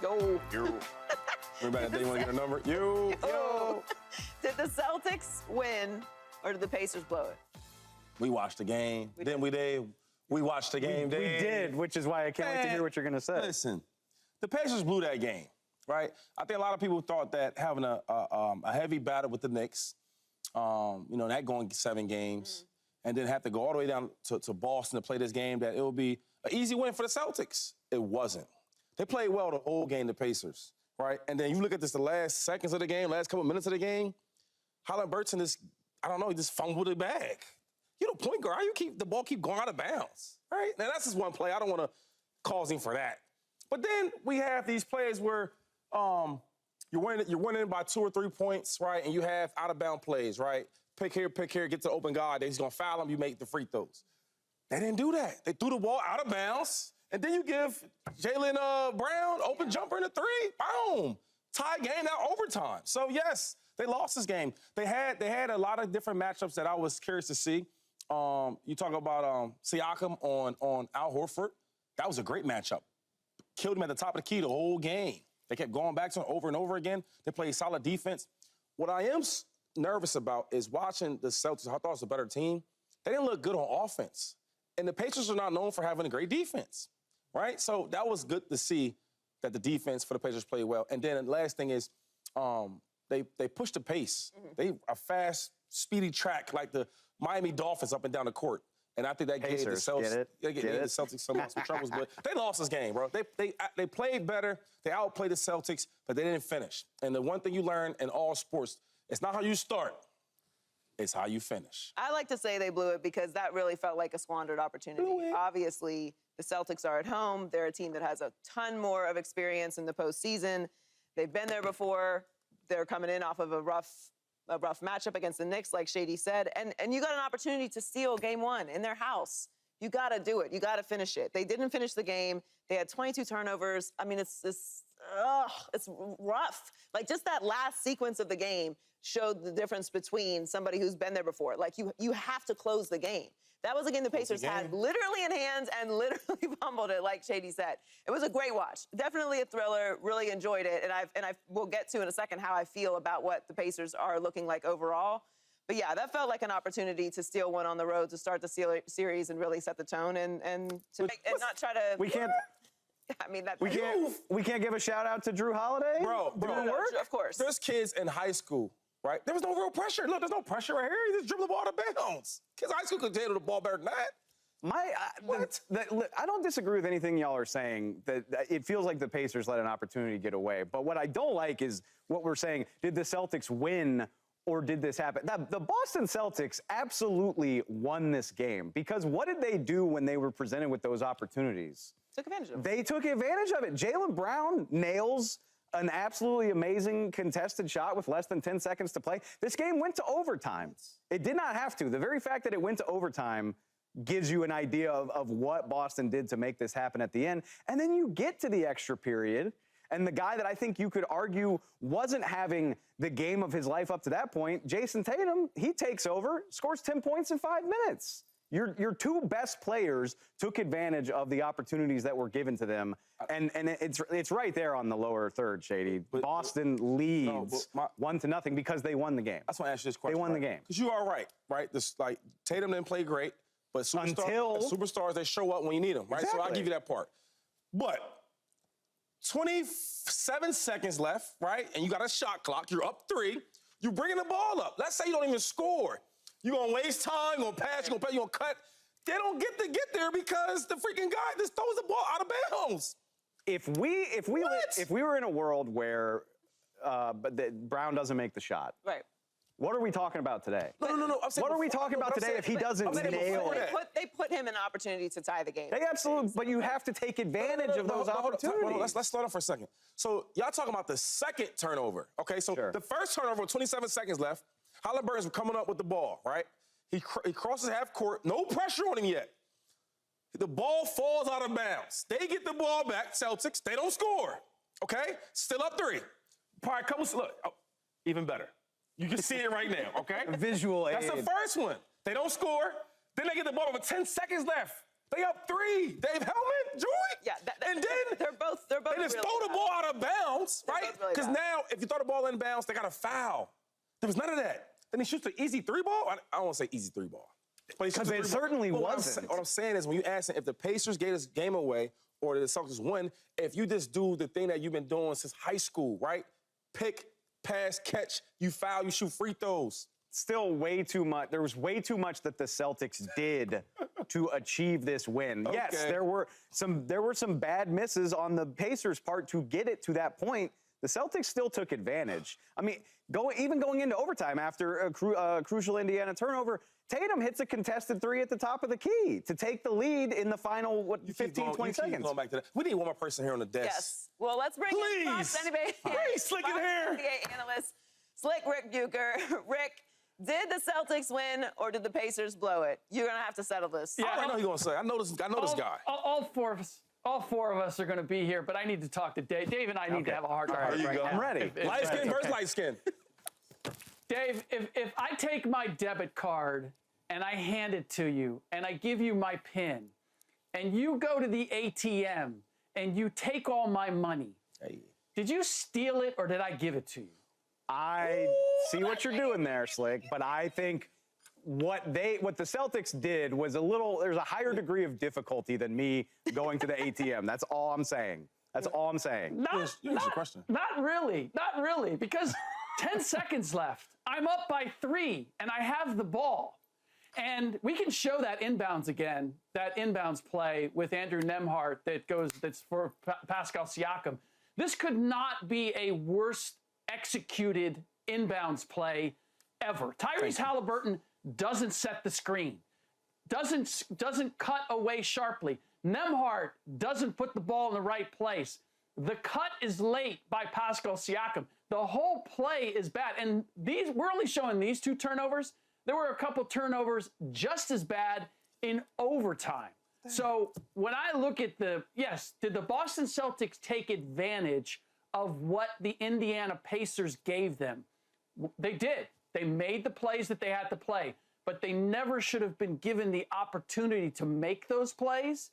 Yo. Remember that day you want to get a number? Yo. Did the Celtics win or did the Pacers blow it? We watched the game. Didn't we, Dave? We watched the game, Dave. We did, which is why I can't wait to hear what you're going to say. Listen, the Pacers blew that game, right? I think a lot of people thought that having a heavy battle with the Knicks, that going 7 games, and then have to go all the way down to Boston to play this game, that it would be an easy win for the Celtics. It wasn't. They played well the whole game, the Pacers, right? And then you look at this, the last seconds of the game, last couple minutes of the game, Halliburton he just fumbled the bag. You're the point guard. The ball keep going out of bounds, right? Now, that's just one play. I don't want to cause him for that. But then we have these plays where you're winning by 2 or 3 points, right? And you have out-of-bound plays, right? Pick here, get to the open guard. They're just going to foul him. You make the free throws. They didn't do that. They threw the ball out of bounds, and then you give Jaylen Brown open jumper in the 3. Boom. Tie game, now overtime. So, yes, they lost this game. They had a lot of different matchups that I was curious to see. You talk about Siakam on Al Horford. That was a great matchup. Killed him at the top of the key the whole game. They kept going back to him over and over again. They played solid defense. What I am nervous about is watching the Celtics. I thought it was a better team. They didn't look good on offense. And the Pacers are not known for having a great defense, right? So that was good to see that the defense for the Pacers played well. And then the last thing is they pushed the pace. They a fast, speedy track like the Miami Dolphins up and down the court. And I think that gave the Celtics some troubles. But they lost this game, bro. They played better. They outplayed the Celtics, but they didn't finish. And the one thing you learn in all sports, it's not how you start, it's how you finish. I like to say they blew it because that really felt like a squandered opportunity. Obviously, the Celtics are at home. They're a team that has a ton more of experience in the postseason. They've been there before. They're coming in off of a rough matchup against the Knicks, like Shady said. And you got an opportunity to steal game 1 in their house. You got to do it. You got to finish it. They didn't finish the game. They had 22 turnovers. I mean, it's rough. Like, just that last sequence of the game showed the difference between somebody who's been there before. Like, you have to close the game. That was a game the Pacers had literally in hands and literally fumbled it, like Shady said. It was a great watch. Definitely a thriller. Really enjoyed it. And I will get to in a second how I feel about what the Pacers are looking like overall. But, yeah, that felt like an opportunity to steal one on the road, to start the series and really set the tone and not try to... We can't... I mean, that... We can't give a shout-out to Drew Holiday? Bro, of course. There's kids in high school, right? There was no real pressure. Look, there's no pressure right here. You just dribble the ball out of bounds. Kids in high school could handle the ball better than that. I don't disagree with anything y'all are saying. That it feels like the Pacers let an opportunity get away. But what I don't like is what we're saying. Did the Celtics win or did this happen? The Boston Celtics absolutely won this game because what did they do when they were presented with those opportunities? Took advantage of it. They took advantage of it. Jaylen Brown nails an absolutely amazing contested shot with less than 10 seconds to play. This game went to overtime. It did not have to. The very fact that it went to overtime gives you an idea of what Boston did to make this happen at the end. And then you get to the extra period, and the guy that I think you could argue wasn't having the game of his life up to that point, Jason Tatum, he takes over, scores 10 points in 5 minutes. Your 2 best players took advantage of the opportunities that were given to them, and it's right there on the lower third, Shady. Boston leads 1-0 because they won the game. That's why I asked you this question. They won the game. Because you are right? This, like, Tatum didn't play great, but superstars, they show up when you need them, right? Exactly. So I'll give you that part. But 27 seconds left, right? And you got a shot clock. You're up 3. You're bringing the ball up. Let's say you don't even score. You're going to waste time, you're going to pass, you're going to cut. They don't get there because the freaking guy just throws the ball out of bounds. If we were in a world where Brown doesn't make the shot, right? What are we talking about today? No. What are we talking about today if he doesn't nail it? They put him in an opportunity to tie the game. They absolutely, but you have to take advantage of those opportunities. Let's slow down for a second. So y'all talking about the second turnover, okay? So the first turnover, 27 seconds left. Halliburton's coming up with the ball, right? He crosses half court, no pressure on him yet. The ball falls out of bounds. They get the ball back, Celtics. They don't score, okay? Still up 3. Probably look, even better. You can see it right now, okay? Visual aid. That's the first one. They don't score. Then they get the ball with 10 seconds left. They up 3. Dave Helman, Joy. Yeah, and then they're both they just really throw the bad. ball out of bounds, They're right? both really Because bad. now, if you throw the ball in bounds, they got a foul. There was none of that. Then he shoots the easy 3-ball. I don't want to say easy 3-ball. Because it certainly wasn't. What I'm saying is when you ask if the Pacers gave this game away or the Celtics win, if you just do the thing that you've been doing since high school, right? Pick, pass, catch, you foul, you shoot free throws. Still way too much. There was way too much that the Celtics did to achieve this win. Okay. Yes, there were some bad misses on the Pacers' part to get it to that point. The Celtics still took advantage. I mean, even going into overtime after a crucial Indiana turnover, Tatum hits a contested 3 at the top of the key to take the lead in the final, 15, 20 seconds. Going back to that. We need one more person here on the desk. Yes. Well, let's bring in Fox NBA, Please, Slick in Fox here. NBA analyst, Slick Rick Bucher. Rick, did the Celtics win or did the Pacers blow it? You're gonna have to settle this. Yeah, I know he's gonna say. I know this guy. All four of us are going to be here, but I need to talk to Dave. Dave and I need to have a hard time There you right go. now. I'm ready. Light skin versus light skin. Dave, if I take my debit card and I hand it to you and I give you my PIN and you go to the ATM and you take all my money, did you steal it or did I give it to you? I see what you're doing there, Slick, but I think what the Celtics did was there's a higher degree of difficulty than me going to the ATM. That's all I'm saying. That's all I'm saying. Not really, because 10 seconds left. I'm up by 3, and I have the ball. And we can show that inbounds again, that inbounds play with Andrew Nembhard that's for Pascal Siakam. This could not be a worse executed inbounds play ever. Tyrese Halliburton doesn't set the screen, doesn't cut away sharply. Nembhard doesn't put the ball in the right place. The cut is late by Pascal Siakam. The whole play is bad. And we're only showing these 2 turnovers. There were a couple turnovers just as bad in overtime. So when I look at did the Boston Celtics take advantage of what the Indiana Pacers gave them? They did. They made the plays that they had to play, but they never should have been given the opportunity to make those plays.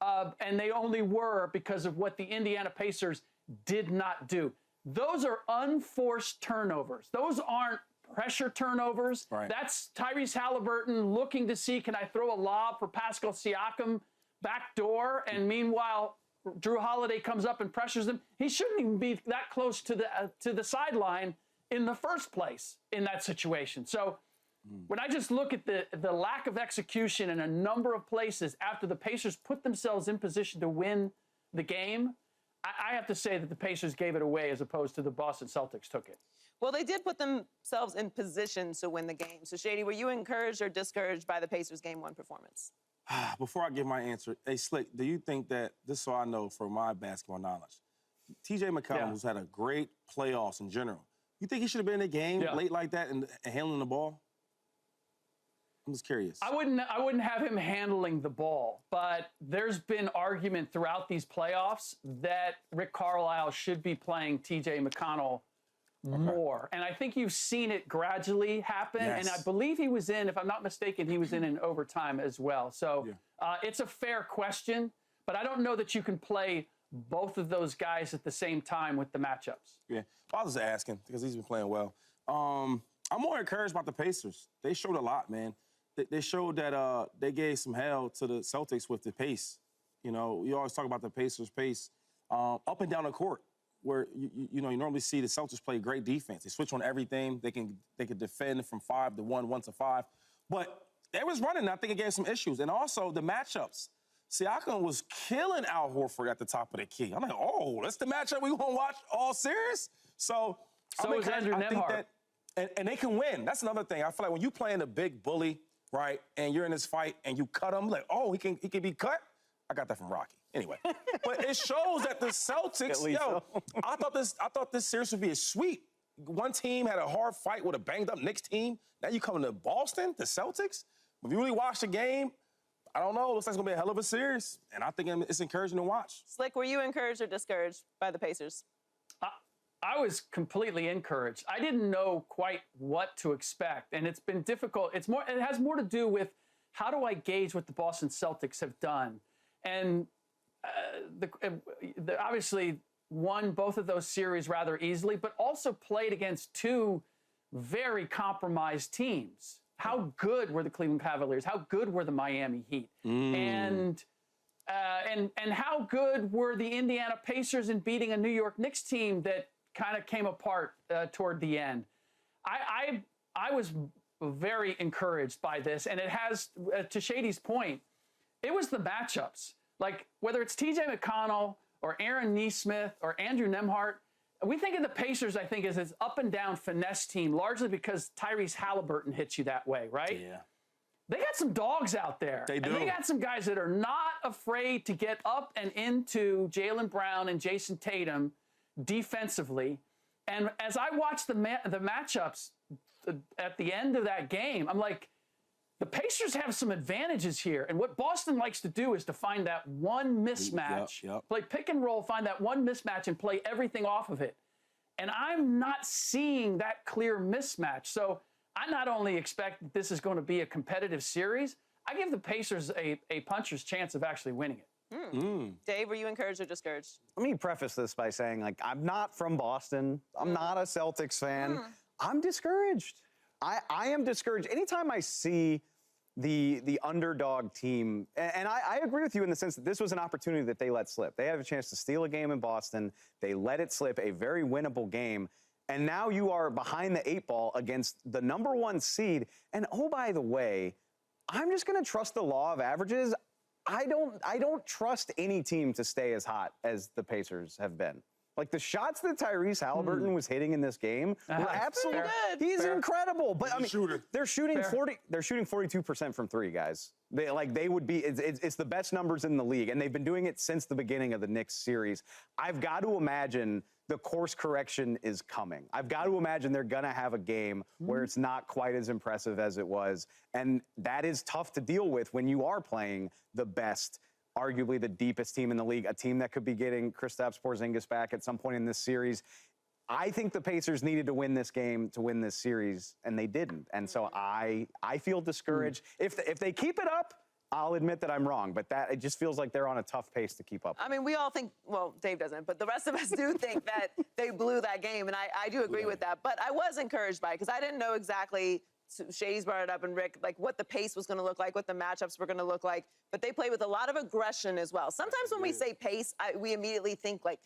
And they only were because of what the Indiana Pacers did not do. Those are unforced turnovers. Those aren't pressure turnovers. Right. That's Tyrese Halliburton looking to see, can I throw a lob for Pascal Siakam back door? And meanwhile, Drew Holiday comes up and pressures him. He shouldn't even be that close to the sideline in the first place in that situation. So when I just look at the lack of execution in a number of places after the Pacers put themselves in position to win the game, I have to say that the Pacers gave it away as opposed to the Boston Celtics took it. Well, they did put themselves in position to win the game. So, Shady, were you encouraged or discouraged by the Pacers' Game 1 performance? Before I give my answer, hey, Slick, do you think that, this so I know from my basketball knowledge, TJ McCollum, who's had a great playoffs in general, you think he should have been in the game late like that and handling the ball? I'm just curious. I wouldn't have him handling the ball, but there's been argument throughout these playoffs that Rick Carlisle should be playing TJ McConnell more. And I think you've seen it gradually happen. Yes. And I believe he was in, if I'm not mistaken, he was in overtime as well. So it's a fair question, but I don't know that you can play both of those guys at the same time with the matchups. Yeah, I was just asking because he's been playing well. I'm more encouraged about the Pacers. They showed a lot, man. They showed that they gave some hell to the Celtics with the pace. You know, you always talk about the Pacers' pace up and down the court, where you normally see the Celtics play great defense. They switch on everything. They can defend from 5 to 1, 1 to 5. But they was running. I think it gave some issues, and also the matchups. Siakam was killing Al Horford at the top of the key. I'm like, oh, that's the matchup we gonna watch all series. So is Andrew Nembhard. And they can win. That's another thing. I feel like when you playing a big bully, right, and you're in this fight and you cut him, like, oh, he can be cut. I got that from Rocky. Anyway, but it shows that the Celtics, I thought this series would be a sweep. One team had a hard fight with a banged up Knicks team. Now you coming to Boston, the Celtics. If you really watch the game, I don't know. It looks like it's gonna be a hell of a series, and I think it's encouraging to watch. Slick, were you encouraged or discouraged by the Pacers? I was completely encouraged. I didn't know quite what to expect, and it's been difficult. It has more to do with how do I gauge what the Boston Celtics have done? And obviously won both of those series rather easily, but also played against two very compromised teams. How good were the Cleveland Cavaliers? How good were the Miami Heat? And how good were the Indiana Pacers in beating a New York Knicks team that kind of came apart toward the end? I was very encouraged by this, and it has, to Shady's point, it was the matchups. Like, whether it's T.J. McConnell or Aaron Nesmith or Andrew Nembhard, we think of the Pacers, I think, as this up-and-down finesse team, largely because Tyrese Halliburton hits you that way, right? Yeah. They got some dogs out there. They do. And they got some guys that are not afraid to get up and into Jaylen Brown and Jason Tatum defensively. And as I watched the matchups at the end of that game, I'm like, the Pacers have some advantages here. And what Boston likes to do is to find that one mismatch, play pick and roll, find that one mismatch and play everything off of it. And I'm not seeing that clear mismatch. So I not only expect that this is going to be a competitive series, I give the Pacers a puncher's chance of actually winning it. Dave, were you encouraged or discouraged? Let me preface this by saying, like, I'm not from Boston. I'm not a Celtics fan. I'm discouraged. I am discouraged. Anytime I see the underdog team, and I agree with you in the sense that this was an opportunity that they let slip. They have a chance to steal a game in Boston. They let it slip, a very winnable game. And now you are behind the 8 ball against the #1 seed. And oh, by the way, I'm just going to trust the law of averages. I don't trust any team to stay as hot as the Pacers have been. Like, the shots that Tyrese Halliburton was hitting in this game were absolutely good. He's incredible. But I mean, shooter. they're shooting 42% from three, guys. They would be. It's the best numbers in the league, and they've been doing it since the beginning of the Knicks series. I've got to imagine the course correction is coming. I've got to imagine they're gonna have a game where it's not quite as impressive as it was, and that is tough to deal with when you are playing the best, arguably the deepest team in the league, a team that could be getting Kristaps Porzingis back at some point in this series. I think the Pacers needed to win this game to win this series, and they didn't. And so I feel discouraged. If they keep it up, I'll admit that I'm wrong, but it just feels like they're on a tough pace to keep up. I mean, we all think, well, Dave doesn't, but the rest of us do think that they blew that game, and I do agree with that. But I was encouraged by it because I didn't know exactly, Shady's brought it up and Rick, like what the pace was going to look like, what the matchups were going to look like. But they played with a lot of aggression as well. Sometimes when we say pace, we immediately think like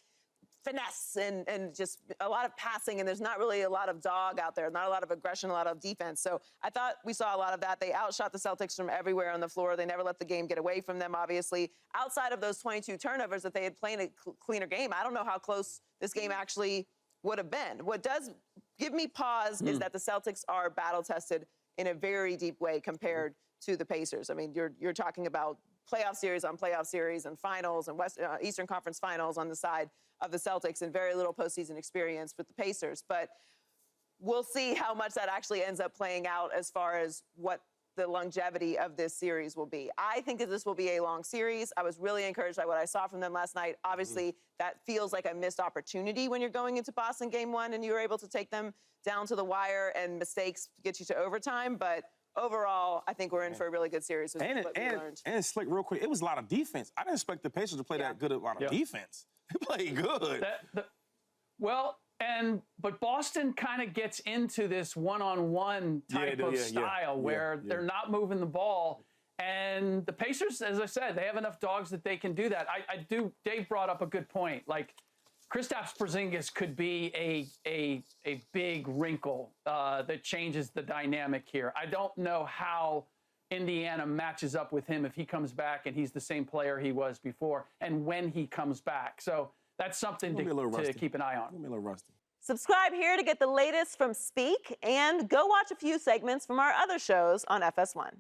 finesse and just a lot of passing, and there's not really a lot of dog out there, not a lot of aggression, a lot of defense. So I thought we saw a lot of that. They outshot the Celtics from everywhere on the floor. They never let the game get away from them, obviously. Outside of those 22 turnovers that they had played a cleaner game, I don't know how close this game actually would have been. What does give me pause is that the Celtics are battle-tested in a very deep way compared to the Pacers. I mean, you're talking about playoff series on playoff series and finals and Eastern Conference finals on the side of the Celtics and very little postseason experience with the Pacers. But we'll see how much that actually ends up playing out as far as what the longevity of this series will be. I think that this will be a long series. I was really encouraged by what I saw from them last night. Obviously, that feels like a missed opportunity when you're going into Boston game one and you were able to take them down to the wire and mistakes get you to overtime. But overall, I think we're in for a really good series. And Slick, real quick, it was a lot of defense. I didn't expect the Pacers to play that good a lot of defense. They played good. But Boston kind of gets into this one-on-one type of style where they're not moving the ball. And the Pacers, as I said, they have enough dogs that they can do that. Dave brought up a good point. Like, Kristaps Porzingis could be a big wrinkle that changes the dynamic here. I don't know how Indiana matches up with him if he comes back and he's the same player he was before and when he comes back. So that's something to keep an eye on. A little rusty. Subscribe here to get the latest from Speak and go watch a few segments from our other shows on FS1.